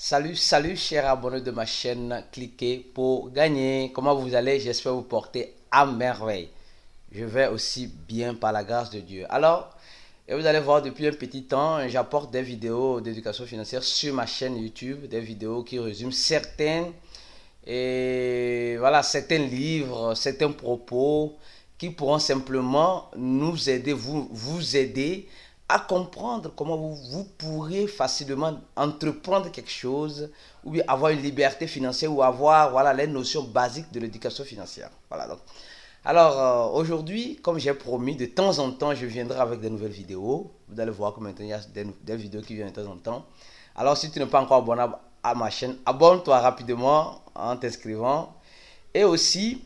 Salut chers abonnés de ma chaîne, cliquez pour gagner. Comment vous allez? J'espère vous porter à merveille. Je vais aussi bien par la grâce de Dieu. Alors, et vous allez voir depuis un petit temps, j'apporte des vidéos d'éducation financière sur ma chaîne YouTube, des vidéos qui résument certains livres, certains propos qui pourront simplement nous aider, vous aider à comprendre comment vous pourrez facilement entreprendre quelque chose ou bien avoir une liberté financière ou avoir les notions basiques de l'éducation financière. Voilà donc. Alors aujourd'hui, comme j'ai promis, de temps en temps, je viendrai avec de nouvelles vidéos. Vous allez voir que maintenant il y a des vidéos qui viennent de temps en temps. Alors si tu n'es pas encore abonné à ma chaîne, abonne-toi rapidement en t'inscrivant. Et aussi,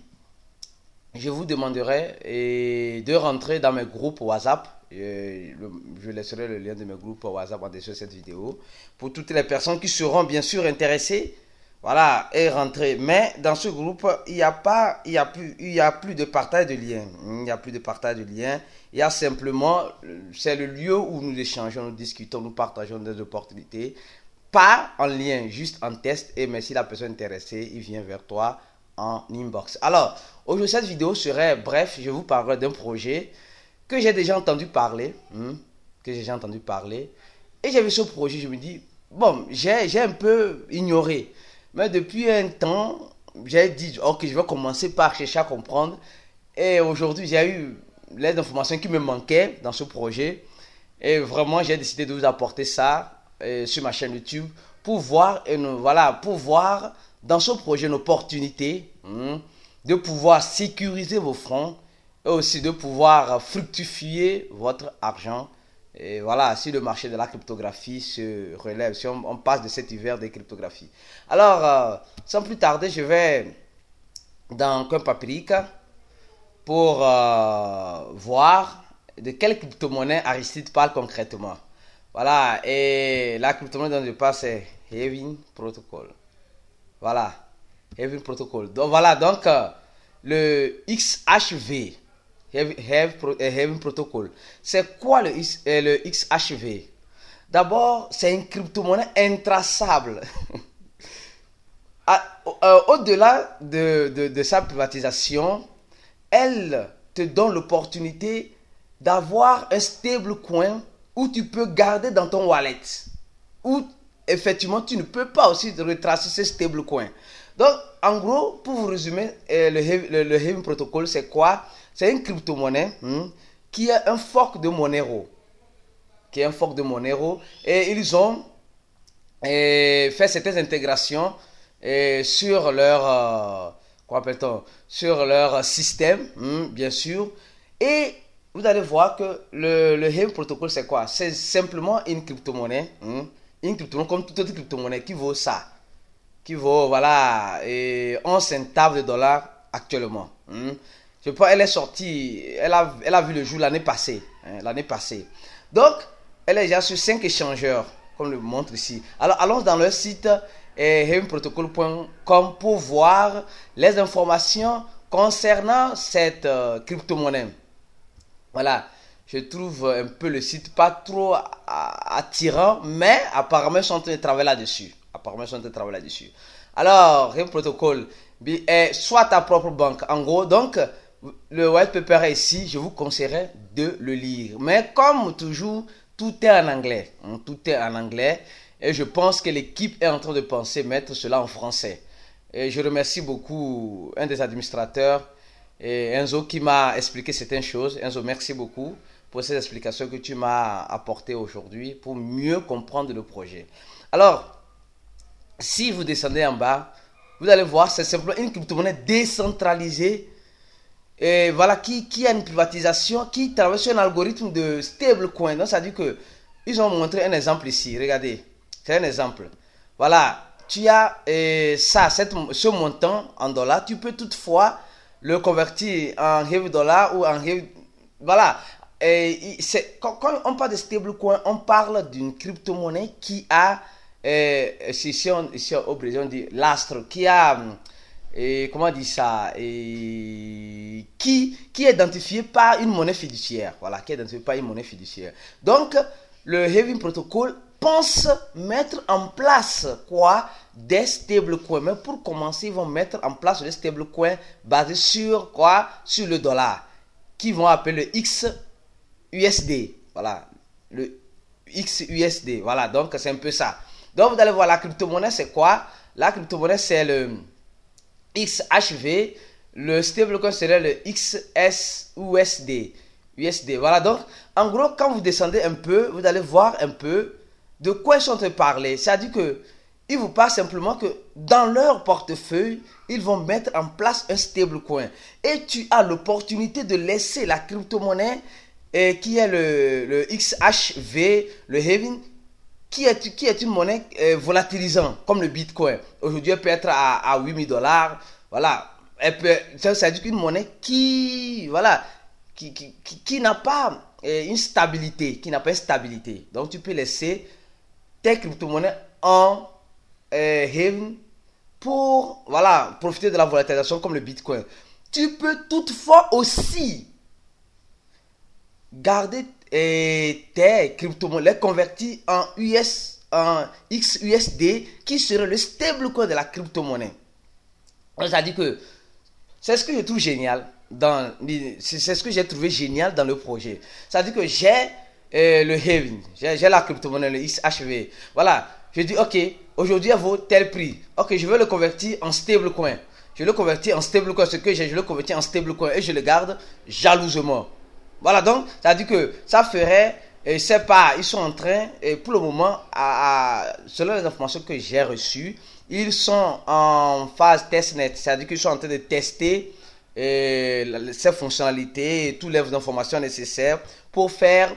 je vous demanderai de rentrer dans mes groupes WhatsApp. Je laisserai le lien de mes groupes WhatsApp en dessous de cette vidéo pour toutes les personnes qui seront bien sûr intéressées. Voilà, et rentrer. Mais dans ce groupe, il n'y a plus de partage de liens. Il n'y a plus de partage de liens. Il y a simplement, c'est le lieu où nous échangeons, nous discutons, nous partageons des opportunités. Pas en lien, juste en test. Et mais si la personne est intéressée, il vient vers toi en inbox. Alors, aujourd'hui, cette vidéo serait bref. Je vous parlerai d'un projet que j'ai déjà entendu parler. Et j'ai vu ce projet, je me dis, bon, j'ai un peu ignoré. Mais depuis un temps, j'ai dit, ok, je vais commencer par chercher à comprendre. Et aujourd'hui, j'ai eu les informations qui me manquaient dans ce projet. Et vraiment, j'ai décidé de vous apporter ça sur ma chaîne YouTube pour voir, pour voir dans ce projet une opportunité de pouvoir sécuriser vos fonds et aussi de pouvoir fructifier votre argent. Et voilà, si le marché de la cryptographie se relève, si on passe de cet hiver des cryptographies. Alors, sans plus tarder, je vais dans Coin Paprika pour voir de quelle crypto-monnaie Aristide parle concrètement. Voilà, et la crypto-monnaie dont je parle, c'est Heaven Protocol. Voilà, Heaven Protocol. Donc voilà, le XHV. Heaven Protocol. C'est quoi le XHV? D'abord, c'est une crypto-monnaie intraçable. Au-delà de sa privatisation, elle te donne l'opportunité d'avoir un stablecoin où tu peux garder dans ton wallet. Où effectivement, tu ne peux pas aussi retracer ce stablecoin. Donc, en gros, pour vous résumer, le Heaven Protocol, c'est quoi? C'est une crypto-monnaie qui est un fork de Monero. Et ils ont fait certaines intégrations sur leur, sur leur système, bien sûr. Et vous allez voir que le Heaven Protocol, c'est quoi? C'est simplement une crypto-monnaie. Une crypto-monnaie comme toute autre crypto-monnaie qui vaut ça. Qui vaut, et 11 centaves de dollars actuellement. Je pense qu'elle est sortie, elle a vu le jour l'année passée. Donc, elle est déjà sur 5 échangeurs, comme le montre ici. Alors, allons dans leur site heavenprotocol.com pour voir les informations concernant cette crypto-monnaie. Voilà, je trouve un peu le site pas trop attirant, mais apparemment ils sont en train de travailler là-dessus. Alors, Heaven Protocol est soit ta propre banque. En gros, donc, le white paper est ici, je vous conseillerais de le lire. Mais comme toujours, tout est en anglais. Et je pense que l'équipe est en train de penser mettre cela en français. Et je remercie beaucoup un des administrateurs, Enzo, qui m'a expliqué certaines choses. Enzo, merci beaucoup pour ces explications que tu m'as apportées aujourd'hui pour mieux comprendre le projet. Alors, si vous descendez en bas, vous allez voir, c'est simplement une crypto-monnaie décentralisée. Et voilà, qui a une privatisation, qui travaille sur un algorithme de stablecoin. Donc, ça veut dire que ils ont montré un exemple ici. Regardez, c'est un exemple. Voilà, tu as ce montant en dollars. Tu peux toutefois le convertir en Heaven dollar ou en Heaven. Voilà. Et quand on parle de stablecoin, on parle d'une crypto-monnaie qui a, ici au Brésil, on dit l'astre, qui a. Comment on dit ça, qui est identifié par une monnaie fiduciaire. Voilà, qui est identifié par une monnaie fiduciaire. Donc, le Heaven Protocol pensent mettre en place quoi? Des stablecoins. Mais pour commencer, ils vont mettre en place des stablecoins basés sur quoi? Sur le dollar, qui vont appeler le XUSD. Voilà, le XUSD. Voilà, donc c'est un peu ça. Donc vous allez voir, la crypto-monnaie, c'est quoi? La crypto-monnaie, c'est le XHV. Le stablecoin serait le XSUSD. USD. Voilà, donc en gros, quand vous descendez un peu, vous allez voir un peu de quoi ils sont en train de parler. C'est-à-dire que ils vous parlent simplement que dans leur portefeuille, ils vont mettre en place un stablecoin. Et tu as l'opportunité de laisser la crypto-monnaie qui est le XHV, le Heaven, qui est une monnaie volatilisante, comme le Bitcoin. Aujourd'hui, elle peut être à 8000 dollars. Voilà. Ça veut dire qu'une monnaie voilà, qui n'a pas une stabilité, Donc, tu peux laisser tes crypto-monnaies en Haven pour, voilà, profiter de la volatilisation comme le Bitcoin. Tu peux toutefois aussi garder tes crypto-monnaies, les convertir en XUSD, qui serait le stablecoin de la crypto-monnaie. C'est-à-dire que c'est ce que je trouve génial c'est ce que j'ai trouvé génial dans le projet. C'est-à-dire que j'ai le Haven, j'ai la crypto-monnaie, le XHV. Voilà, je dis ok, aujourd'hui elle vaut tel prix. Ok, je veux le convertir en stablecoin. Je le convertis en stablecoin, ce que j'ai, je le convertis en stablecoin et je le garde jalousement. Voilà, donc, c'est-à-dire que ça ferait, c'est pas, ils sont en train, et pour le moment, selon les informations que j'ai reçues, ils sont en phase testnet, c'est-à-dire qu'ils sont en train de tester ces fonctionnalités et toutes les informations nécessaires pour faire,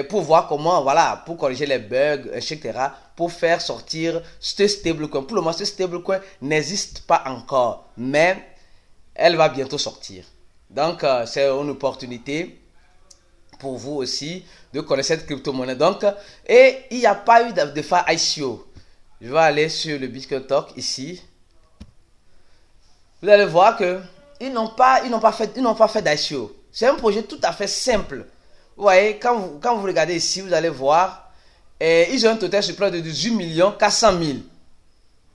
pour voir comment, voilà, pour corriger les bugs, etc., pour faire sortir ce stablecoin. Pour le moment, ce stablecoin n'existe pas encore, mais elle va bientôt sortir. Donc, c'est une opportunité pour vous aussi de connaître cette crypto-monnaie. Donc, et il n'y a pas eu de phase ICO. Je vais aller sur le Bitcoin Talk ici. Vous allez voir que ils n'ont pas fait d'ICO. C'est un projet tout à fait simple. Vous voyez, quand vous regardez ici, vous allez voir, ils ont un total supply de 18 400 000.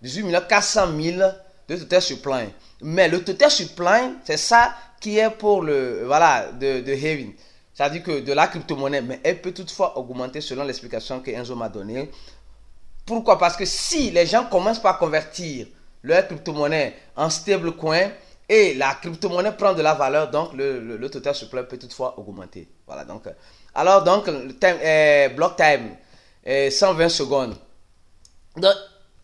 18 400 000 de total supply. Mais le total supply, c'est ça qui est pour le, voilà, de Haven. C'est-à-dire que de la crypto-monnaie, mais elle peut toutefois augmenter selon l'explication que Enzo m'a donnée. Pourquoi? Parce que si les gens commencent par convertir leur crypto-monnaie en stablecoin et la crypto-monnaie prend de la valeur, donc le total supply peut toutefois augmenter. Voilà, donc, alors, donc, block time, 120 secondes. Donc,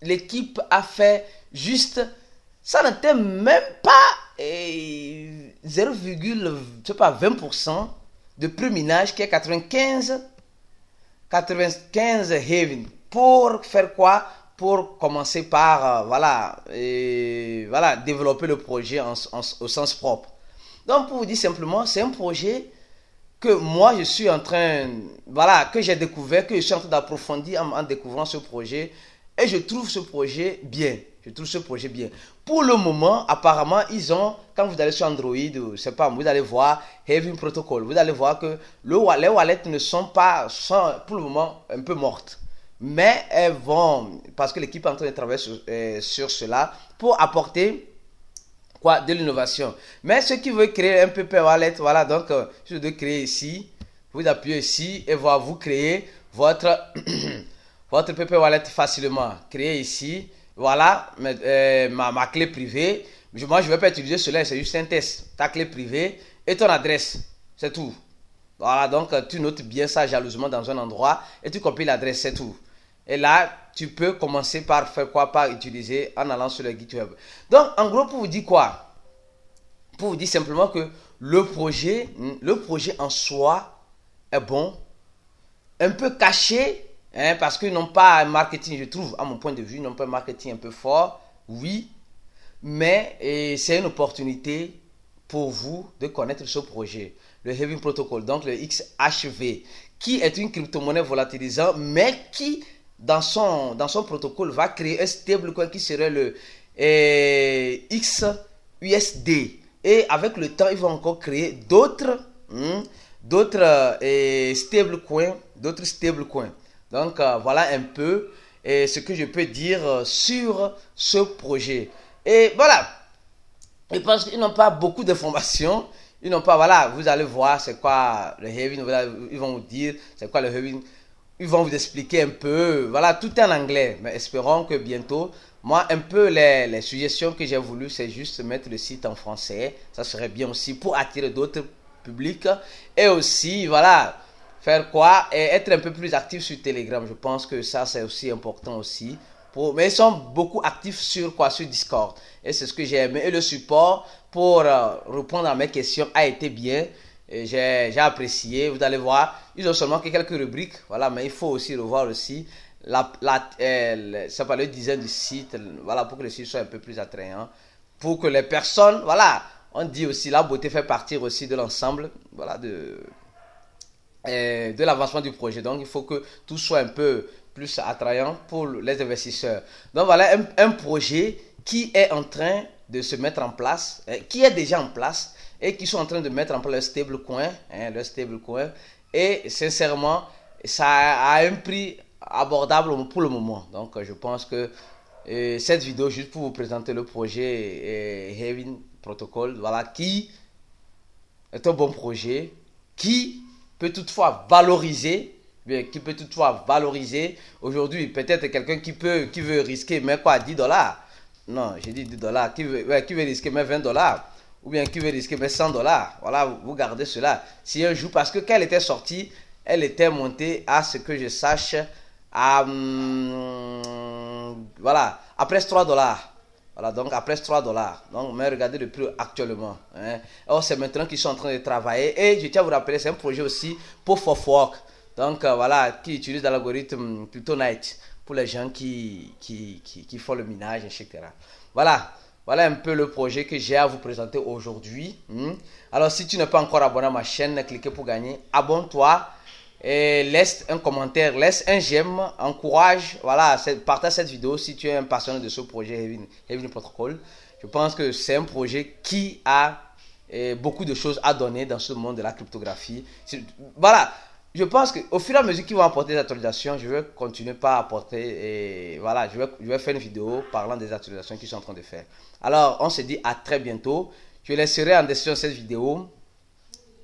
l'équipe a fait juste, ça n'était même pas 0,20% de préminage qui est 95 Haven. Pour faire quoi? Pour commencer par voilà, développer le projet au sens propre. Donc pour vous dire simplement, c'est un projet que moi je suis en train, voilà, que j'ai découvert, que je suis en train d'approfondir en découvrant ce projet, et je trouve ce projet bien. Pour le moment, apparemment, ils ont, quand vous allez sur Android, je sais pas, vous allez voir Haven Protocol. Vous allez voir que les wallets ne sont pas, pour le moment, un peu mortes. Mais elles vont, parce que l'équipe est en train de travailler sur cela, pour apporter quoi, de l'innovation. Mais ceux qui veulent créer un PP Wallet, voilà, donc, je dois créer ici, vous appuyez ici, et voilà, vous créez votre PP Wallet facilement. Créez ici. Voilà, ma clé privée. Moi, je ne vais pas utiliser cela, c'est juste un test. Ta clé privée et ton adresse. C'est tout. Voilà, donc tu notes bien ça jalousement dans un endroit et tu copies l'adresse, c'est tout. Et là, tu peux commencer par faire quoi? Par utiliser en allant sur le GitHub. Donc, en gros, pour vous dire quoi? Pour vous dire simplement que le projet en soi est bon, un peu caché. Parce qu'ils n'ont pas un marketing, je trouve, à mon point de vue, ils n'ont pas un marketing un peu fort, oui, mais c'est une opportunité pour vous de connaître ce projet, le Haven Protocol, donc le XHV, qui est une crypto-monnaie volatilisante, mais qui, dans son protocole, va créer un stablecoin qui serait le XUSD. Et avec le temps, ils vont encore créer d'autres stablecoins. Donc, voilà un peu ce que je peux dire sur ce projet. Et voilà, je pense qu'ils n'ont pas beaucoup d'informations. Ils n'ont pas, voilà, vous allez voir c'est quoi le Heaven, ils vont vous dire c'est quoi le Heaven. Ils vont vous expliquer un peu. Voilà, tout est en anglais. Mais espérons que bientôt, moi, un peu les suggestions que j'ai voulu, c'est juste mettre le site en français. Ça serait bien aussi pour attirer d'autres publics. Et aussi, voilà, faire quoi? Et être un peu plus actif sur Telegram. Je pense que ça, c'est aussi important aussi. Mais ils sont beaucoup actifs sur quoi? Sur Discord. Et c'est ce que j'ai aimé. Et le support pour répondre à mes questions a été bien. J'ai apprécié. Vous allez voir, ils ont seulement que quelques rubriques. Voilà, mais il faut aussi revoir aussi ça le design du site. Voilà, pour que le site soit un peu plus attrayant. Pour que les personnes, voilà, on dit aussi la beauté fait partir aussi de l'ensemble. Voilà, de l'avancement du projet. Donc, il faut que tout soit un peu plus attrayant pour les investisseurs. Donc, voilà un projet qui est en train de se mettre en place, qui est déjà en place et qui sont en train de mettre en place le stablecoin. Et sincèrement, ça a un prix abordable pour le moment. Donc, je pense que cette vidéo, juste pour vous présenter le projet Heaven Protocol, voilà, qui est un bon projet, qui peut toutefois valoriser, aujourd'hui, peut-être quelqu'un qui veut risquer, mais quoi, 10 dollars. Non, j'ai dit 10 dollars. Qui veut risquer mais 20 dollars. Ou bien qui veut risquer mais 100 dollars. Voilà, vous gardez cela. Si un jour, parce que quand elle était sortie, elle était montée à ce que je sache, à, voilà, à presque 3 dollars. Voilà, donc à presque 3 dollars. Donc, mais regardez le prix actuellement. Hein. Or, c'est maintenant qu'ils sont en train de travailler. Et je tiens à vous rappeler, c'est un projet aussi pour Fork. Donc, voilà, qui utilise l'algorithme Pluto Night pour les gens qui font le minage, etc. Voilà un peu le projet que j'ai à vous présenter aujourd'hui. Alors, si tu n'es pas encore abonné à ma chaîne, cliquez pour gagner. Abonne-toi et laisse un commentaire, laisse un j'aime, encourage, voilà, partage cette vidéo si tu es un passionné de ce projet Heaven Protocol. Je pense que c'est un projet qui a beaucoup de choses à donner dans ce monde de la cryptographie. Voilà. Je pense qu'au fur et à mesure qu'ils vont apporter des actualisations, je vais continuer par apporter et voilà, je vais faire une vidéo parlant des actualisations qu'ils sont en train de faire. Alors, on se dit à très bientôt. Je laisserai en description cette vidéo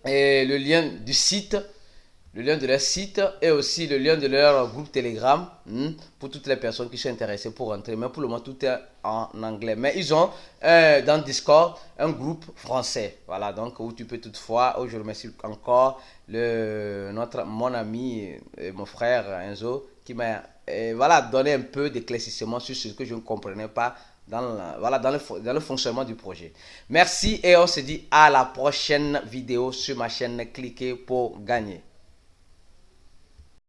et le lien du site, le lien de leur site et aussi le lien de leur groupe Telegram pour toutes les personnes qui sont intéressées pour rentrer. Mais pour le moment, tout est en anglais. Mais ils ont dans Discord un groupe français. Voilà, donc où tu peux toutefois, je remercie encore mon ami et mon frère Enzo qui m'a donné un peu d'éclaircissement sur ce que je ne comprenais pas dans le fonctionnement du projet. Merci et on se dit à la prochaine vidéo sur ma chaîne. Cliquez pour gagner.